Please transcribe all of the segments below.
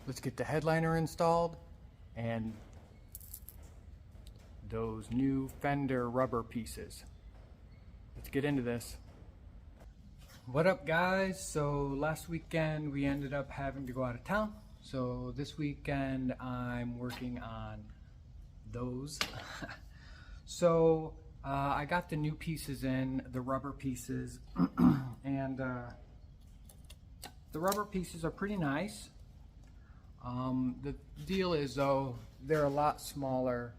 Let's get the headliner installed and those new Fender rubber pieces. Let's get into this. What up, guys? So last weekend we ended up having to go out of town. So this weekend I'm working on those. So I got the new pieces in, the rubber pieces, and the rubber pieces are pretty nice. The deal is, though, they're a lot smaller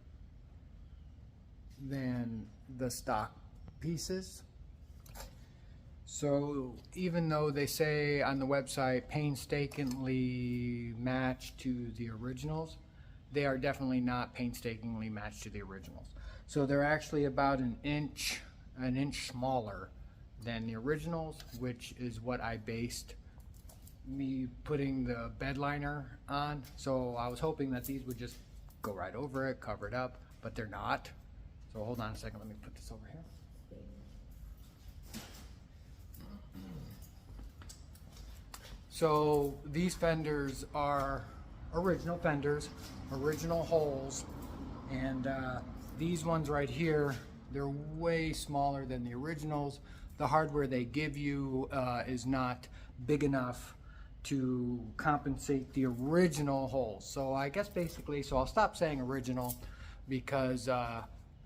than the stock pieces. So even though they say on the website painstakingly matched to the originals, they are definitely not painstakingly matched to the originals. So they're actually about an inch smaller than the originals, which is what I based me putting the bed liner on. So I was hoping that these would just go right over it, cover it up, but they're not. So hold on a second, let me put this over here. So these fenders are original fenders, original holes, and these ones right here, they're way smaller than the originals. The hardware they give you is not big enough to compensate the original holes. So I guess basically, so I'll stop saying original because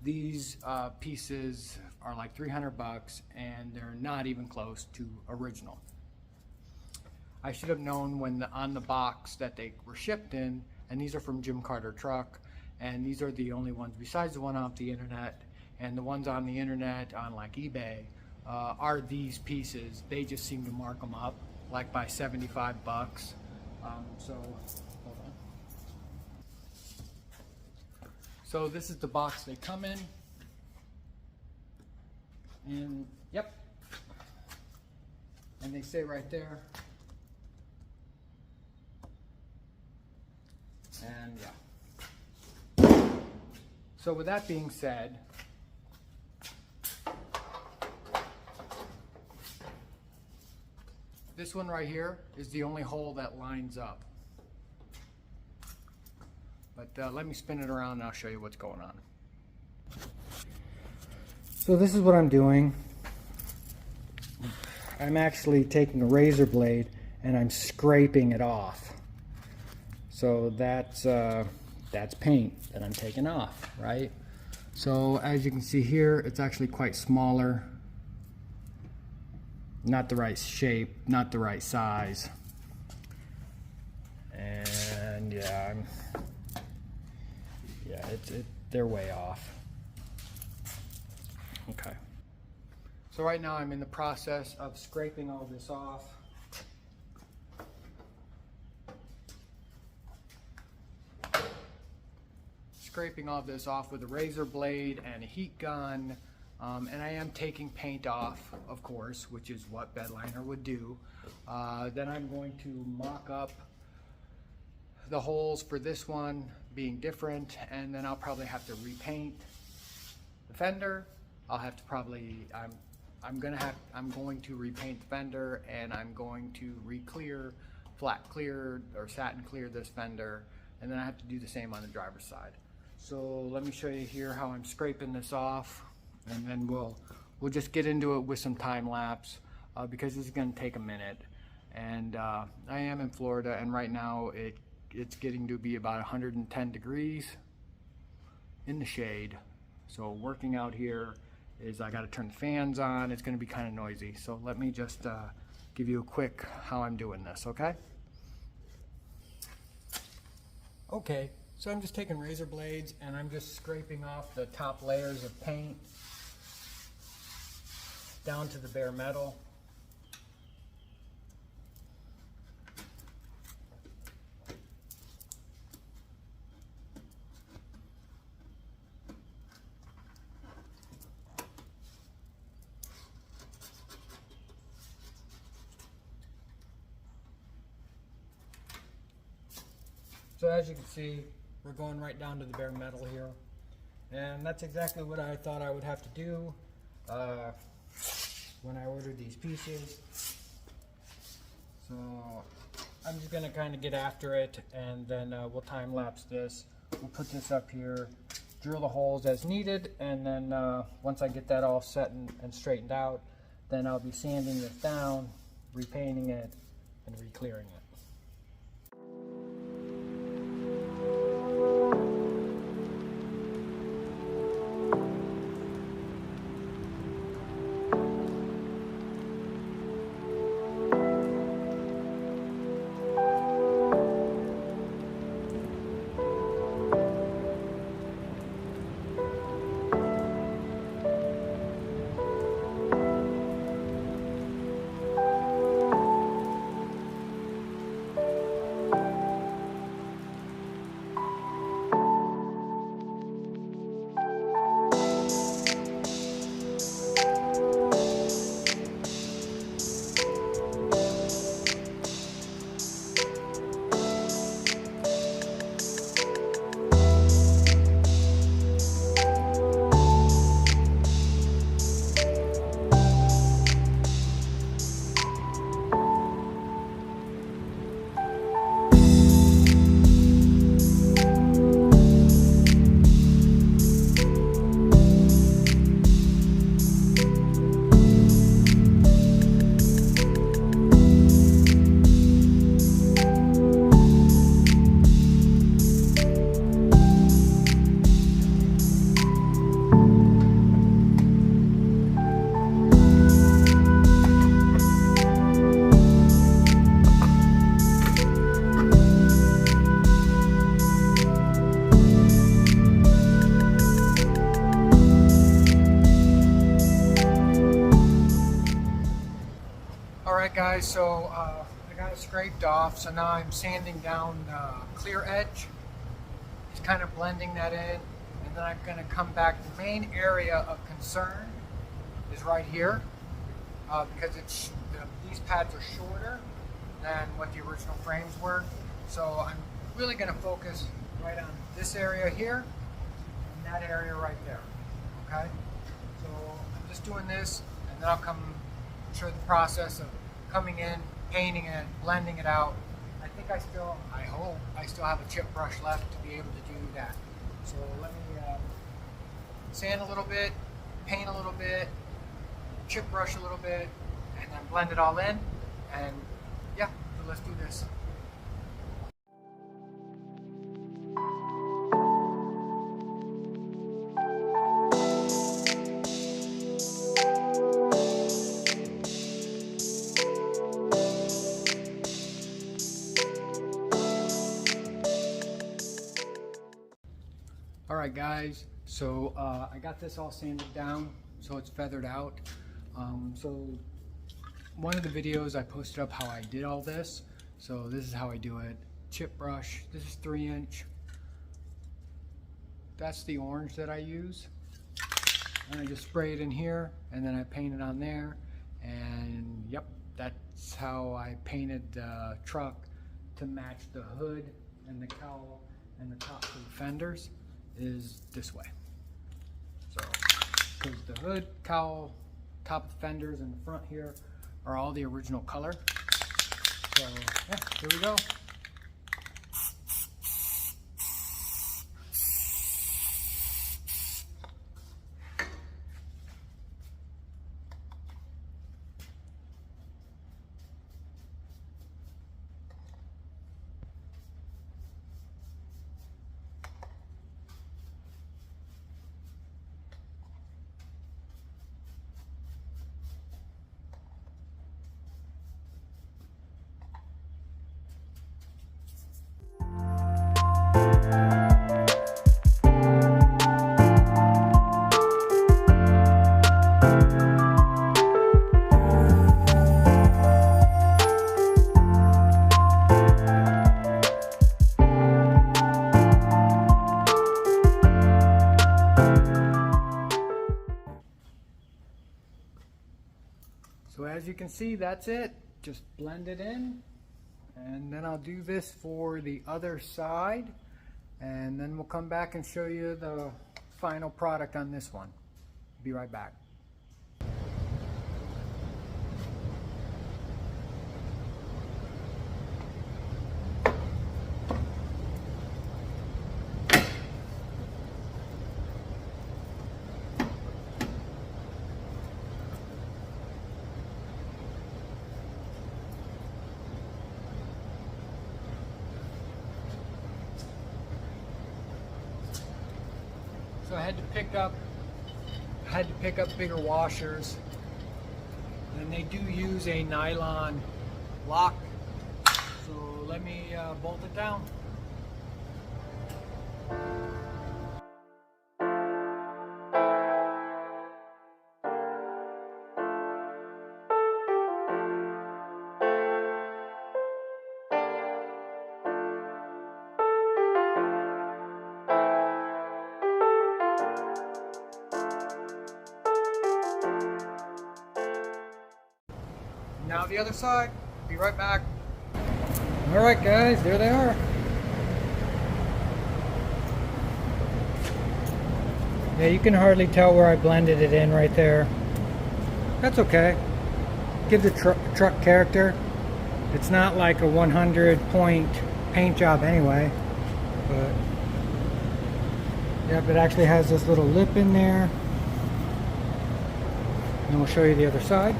these pieces are like 300 bucks and they're not even close to original. I should have known when on the box that they were shipped in, and these are from Jim Carter Truck, and these are the only ones besides the one off the internet, and the ones on the internet on like eBay are these pieces. They just seem to mark them up like by 75 bucks. So hold on. So this is the box they come in, and yep, and they say right there. And yeah. So with that being said, this one right here is the only hole that lines up. But let me spin it around and I'll show you what's going on. So this is what I'm doing. I'm actually taking a razor blade and I'm scraping it off. So that's paint that I'm taking off, right? So as you can see here, it's actually quite smaller. Not the right shape, not the right size. And yeah, they're way off. Okay. So right now I'm in the process of scraping all this off. Scraping all this off with a razor blade and a heat gun, and I am taking paint off, of course, which is what bed liner would do. Then I'm going to mock up the holes for this one being different, and then I'll probably have to repaint the fender. I'll have to probably I'm going to repaint the fender, and I'm going to re-clear, flat clear or satin clear this fender, and then I have to do the same on the driver's side. So let me show you here how I'm scraping this off, and then we'll just get into it with some time lapse because this is going to take a minute. And I am in Florida, and right now it's getting to be about 110 degrees in the shade. So working out here is I got to turn the fans on. It's going to be kind of noisy. So let me just give you a quick how I'm doing this, okay? Okay. So I'm just taking razor blades and I'm just scraping off the top layers of paint down to the bare metal. So as you can see, we're going right down to the bare metal here. And that's exactly what I thought I would have to do when I ordered these pieces. So I'm just gonna kind of get after it, and then we'll time lapse this. We'll put this up here, drill the holes as needed, and then once I get that all set and straightened out, then I'll be sanding this down, repainting it, and re-clearing it. Alright guys, so I got it scraped off, so now I'm sanding down the clear edge. Just kind of blending that in, and then I'm going to come back. The main area of concern is right here, because these pads are shorter than what the original frames were. So I'm really going to focus right on this area here, and that area right there, okay? So I'm just doing this, and then I'll come show the process of coming in, painting it, blending it out. I hope I still have a chip brush left to be able to do that. So let me sand a little bit, paint a little bit, chip brush a little bit, and then blend it all in. And yeah, so let's do this. Alright guys, so I got this all sanded down so it's feathered out. So one of the videos I posted up how I did all this. So this is how I do it. Chip brush, this is 3-inch. That's the orange that I use. And I just spray it in here, and then I paint it on there. And yep, that's how I painted the truck to match the hood and the cowl and the tops of the fenders. Is this way. So, because the hood, cowl, top of the fenders, and the front here are all the original color. So, yeah, here we go. So as you can see, that's it. Just blend it in, and then I'll do this for the other side, and then we'll come back and show you the final product on this one. Be right back. had to pick up bigger washers, and they do use a nylon lock. So let me bolt it down. Now the other side. Be right back. Alright guys, there they are. Yeah, you can hardly tell where I blended it in right there. That's okay. Give the truck character. It's not like a 100-point paint job anyway. But yep, it actually has this little lip in there. And we'll show you the other side.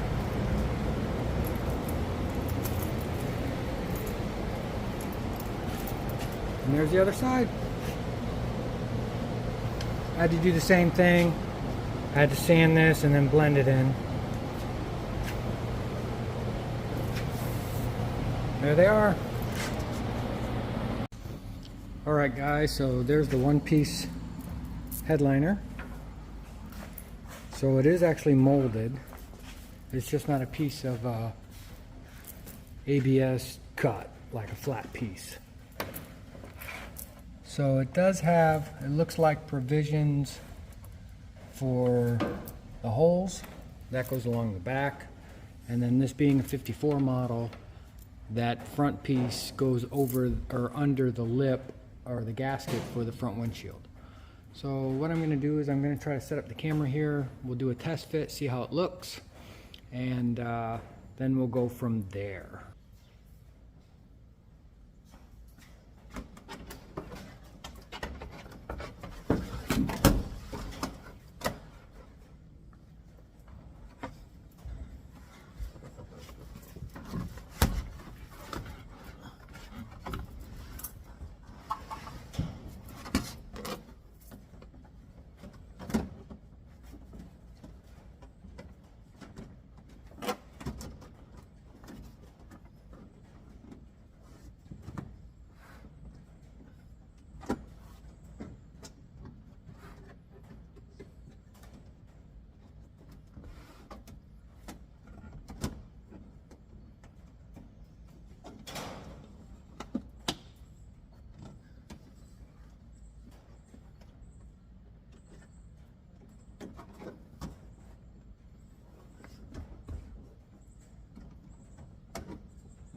And there's the other side. I had to do the same thing. I had to sand this and then blend it in. There they are. Alright guys, so there's the one-piece headliner. So it is actually molded. It's just not a piece of ABS cut, like a flat piece. So it does have, it looks like provisions for the holes. That goes along the back. And then this being a 54 model, that front piece goes over or under the lip or the gasket for the front windshield. So what I'm going to do is I'm going to try to set up the camera here. We'll do a test fit, see how it looks, and then we'll go from there.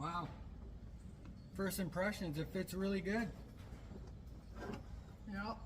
Wow. First impressions, it fits really good. Yep.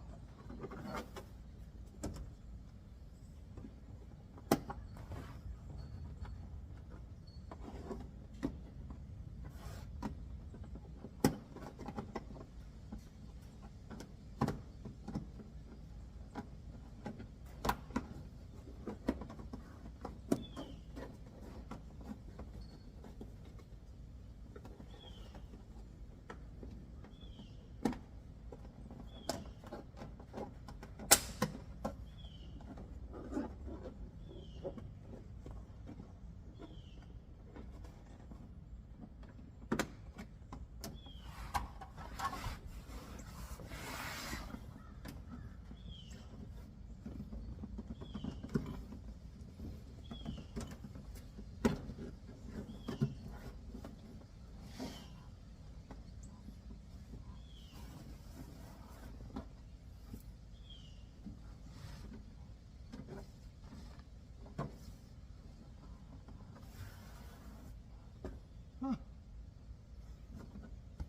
Huh.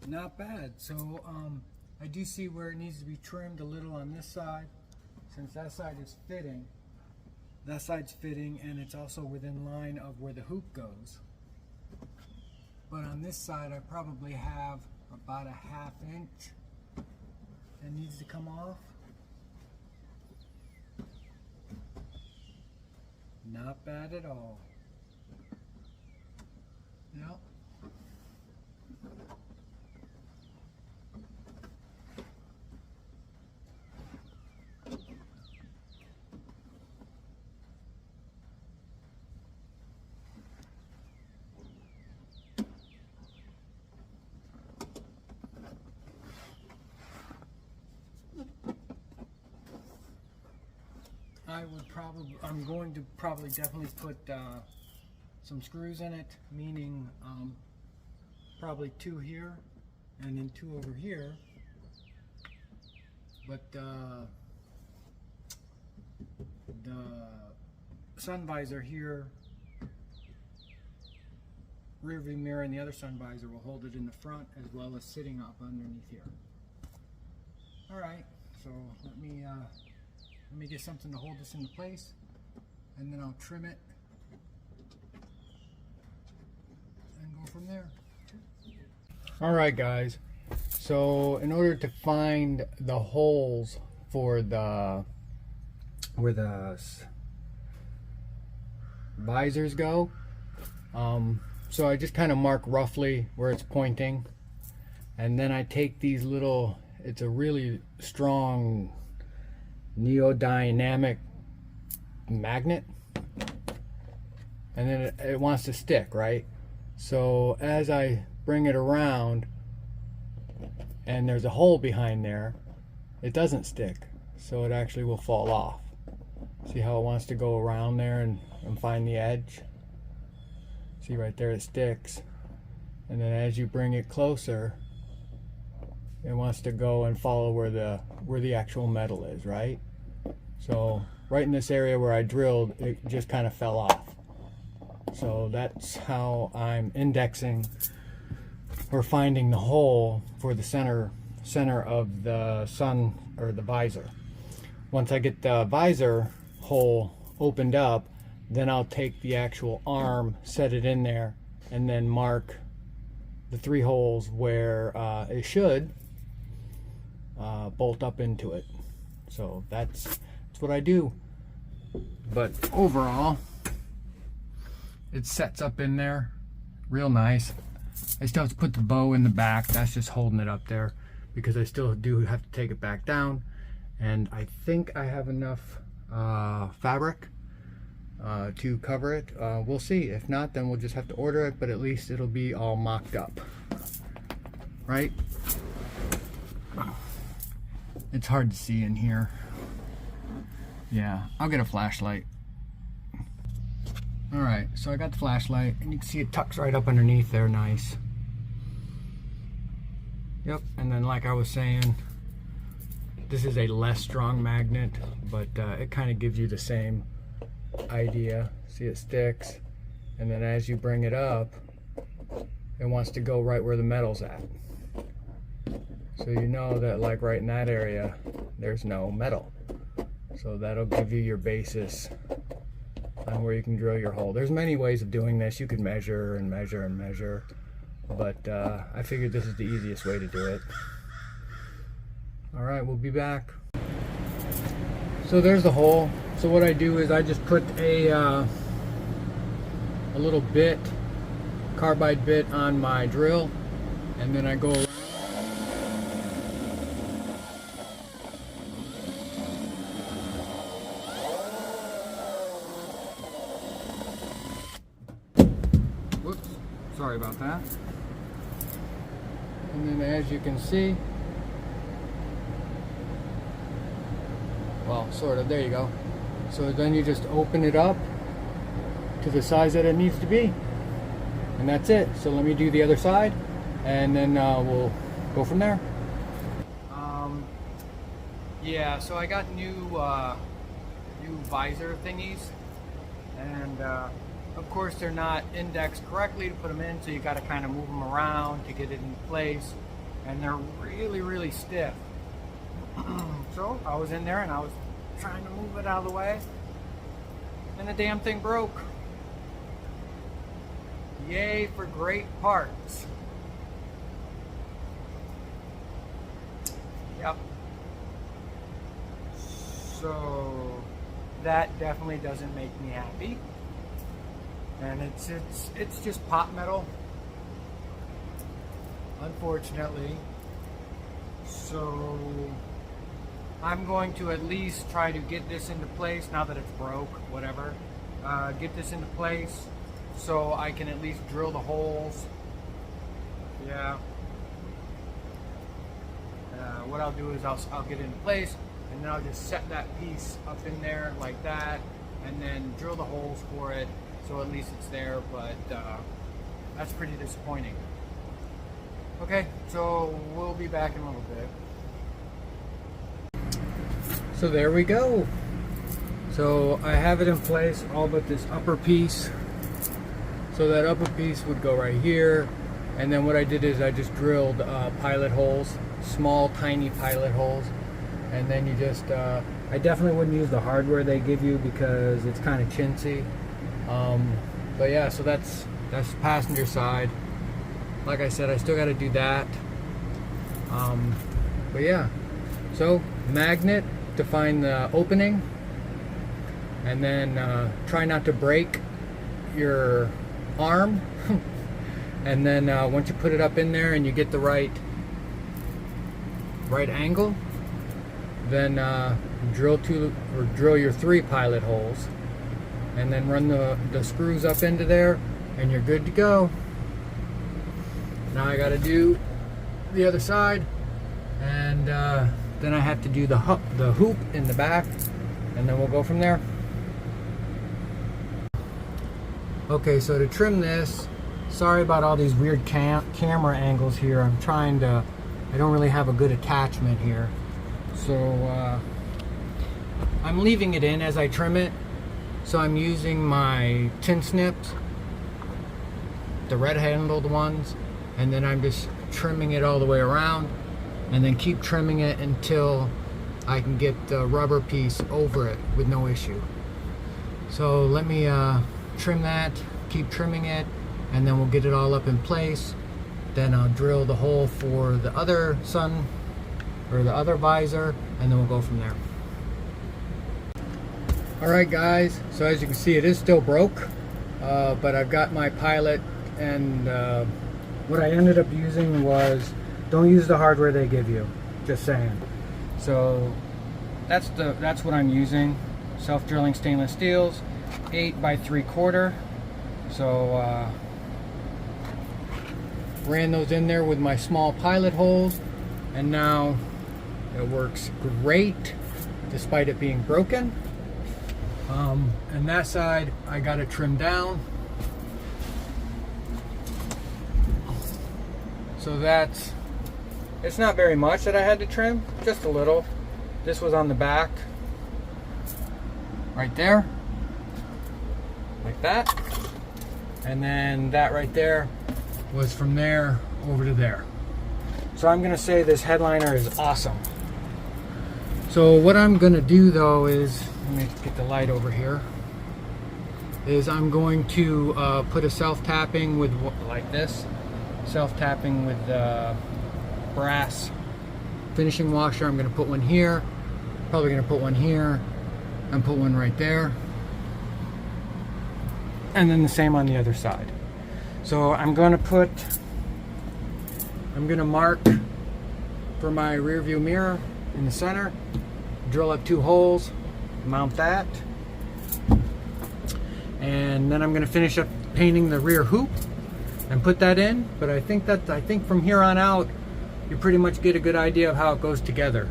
Not bad. So I do see where it needs to be trimmed a little on this side, since that side is fitting. That side's fitting, and it's also within line of where the hoop goes. But on this side, I probably have about a 1/2 inch that needs to come off. Not bad at all. Yep. I'm going to probably definitely put some screws in it, meaning probably 2 here and then 2 over here. But the sun visor here, rear view mirror, and the other sun visor will hold it in the front as well as sitting up underneath here. All right, so let me get something to hold this into place, and then I'll trim it and go from there. All right, guys. So in order to find the holes for where the visors go, so I just kind of mark roughly where it's pointing, and then I take these little, it's a really strong neodymium magnet, and then it wants to stick, right? So as I bring it around and there's a hole behind there, it doesn't stick, so it actually will fall off. See how it wants to go around there and find the edge? See right there, it sticks, and then as you bring it closer, it wants to go and follow where the actual metal is, right? So right in this area where I drilled, it just kind of fell off. So that's how I'm indexing or finding the hole for the center of the sun or the visor. Once I get the visor hole opened up, then I'll take the actual arm, set it in there, and then mark the 3 holes where it should bolt up into it. So that's what I do. But overall, it sets up in there real nice. I still have to put the bow in the back. That's just holding it up there because I still do have to take it back down. And I think I have enough fabric to cover it. We'll see. If not, then we'll just have to order it, but at least it'll be all mocked up, right? It's hard to see in here. Yeah, I'll get a flashlight. All right, so I got the flashlight, and you can see it tucks right up underneath there, nice. Yep, and then like I was saying, this is a less strong magnet, but it kind of gives you the same idea. See, it sticks, and then as you bring it up, it wants to go right where the metal's at. So you know that like right in that area, there's no metal. So that'll give you your basis on where you can drill your hole. There's many ways of doing this. You could measure and measure and measure, but I figured this is the easiest way to do it. All right, we'll be back. So there's the hole. So what I do is I just put a little bit, carbide bit on my drill, and then I go around. Whoops, sorry about that. And then as you can see, well, sort of, there you go. So then you just open it up to the size that it needs to be. And that's it. So let me do the other side, and then we'll go from there. Yeah, so I got new visor thingies, and of course they're not indexed correctly to put them in, so you got to kind of move them around to get it in place, and they're really, really stiff. So I was in there and I was trying to move it out of the way, and the damn thing broke. Yay for great parts. Yep. So that definitely doesn't make me happy. And it's just pot metal, unfortunately. So I'm going to at least try to get this into place now that it's broke, whatever. Get this into place so I can at least drill the holes. Yeah. What I'll do is I'll get it in place, and then I'll just set that piece up in there like that, and then drill the holes for it, so at least it's there, but that's pretty disappointing. Okay, so we'll be back in a little bit. So there we go. So I have it in place, all but this upper piece. So that upper piece would go right here, and then what I did is I just drilled pilot holes, small tiny pilot holes, and then you just I definitely wouldn't use the hardware they give you because it's kind of chintzy. But yeah, so that's the passenger side. Like I said, I still got to do that. But yeah, so magnet to find the opening, and then try not to break your arm. And then once you put it up in there and you get the right angle, then drill your 3 pilot holes, and then run the screws up into there, and you're good to go. Now I got to do the other side, and then I have to do the hoop in the back, and then we'll go from there. Okay, so to trim this, sorry about all these weird camera angles here. I don't really have a good attachment here. So I'm leaving it in as I trim it. So I'm using my tin snips, the red handled ones, and then I'm just trimming it all the way around, and then keep trimming it until I can get the rubber piece over it with no issue. So let me trim that, keep trimming it, and then we'll get it all up in place. Then I'll drill the hole for the other sun, or the other visor, and then we'll go from there. Alright guys, so as you can see, it is still broke, but I've got my pilot, and what I ended up using was, don't use the hardware they give you, just saying. So that's what I'm using, self-drilling stainless steels, 8 by 3/4. So ran those in there with my small pilot holes, and now it works great despite it being broken. And that side I got it trimmed down, so it's not very much that I had to trim, just a little. This was on the back right there, like that, and then that right there was from there over to there. So I'm gonna say this headliner is awesome. So what I'm gonna do though is, let me get the light over here, is I'm going to put a self-tapping with, like this, self-tapping with brass finishing washer. I'm gonna put one here, probably gonna put one here, and put one right there, and then the same on the other side. So I'm gonna mark for my rear view mirror in the center, drill up 2 holes, mount that, and then I'm gonna finish up painting the rear hoop and put that in. But I think from here on out you pretty much get a good idea of how it goes together.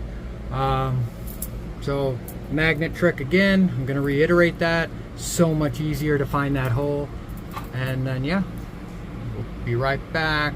So magnet trick again, I'm gonna reiterate that. So much easier to find that hole, and then yeah, we'll be right back.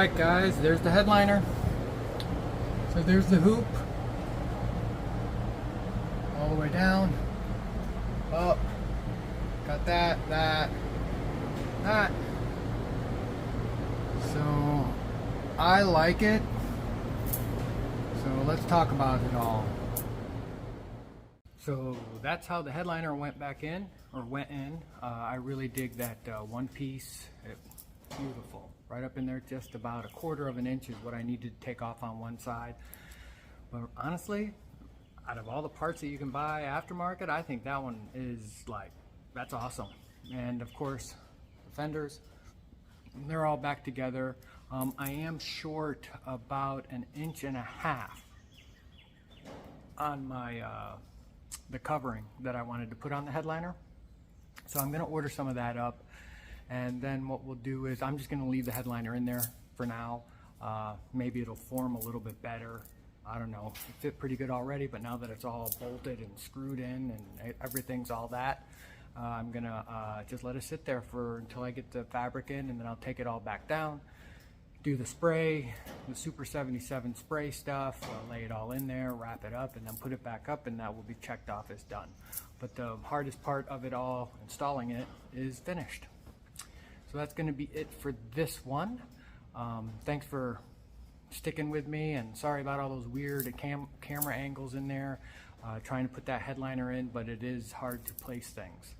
Alright guys, there's the headliner. So there's the hoop. All the way down. Up. Got that. So I like it. So let's talk about it all. So that's how the headliner went in. I really dig that one piece. Beautiful. Right up in there, just about 1/4 of an inch is what I needed to take off on one side. But honestly, out of all the parts that you can buy aftermarket, I think that one is that's awesome. And of course, the fenders, they're all back together. I am short about 1.5 inches on my the covering that I wanted to put on the headliner. So I'm going to order some of that up, and then what we'll do is I'm just going to leave the headliner in there for now. Maybe it'll form a little bit better. I don't know. It fit pretty good already, but now that it's all bolted and screwed in and everything's all that, I'm going to just let it sit there until I get the fabric in, and then I'll take it all back down, do the spray, the Super 77 spray stuff, lay it all in there, wrap it up, and then put it back up, and that will be checked off as done. But the hardest part of it all, installing it, is finished. So that's going to be it for this one. Thanks for sticking with me, and sorry about all those weird camera angles in there, trying to put that headliner in, but it is hard to place things,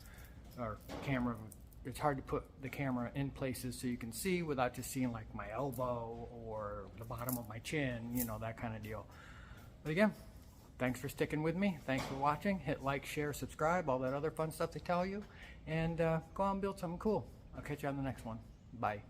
or it's hard to put the camera in places so you can see without just seeing like my elbow or the bottom of my chin, you know, that kind of deal. But again, thanks for sticking with me. Thanks for watching. Hit like, share, subscribe, all that other fun stuff they tell you, and go out and build something cool. I'll catch you on the next one. Bye.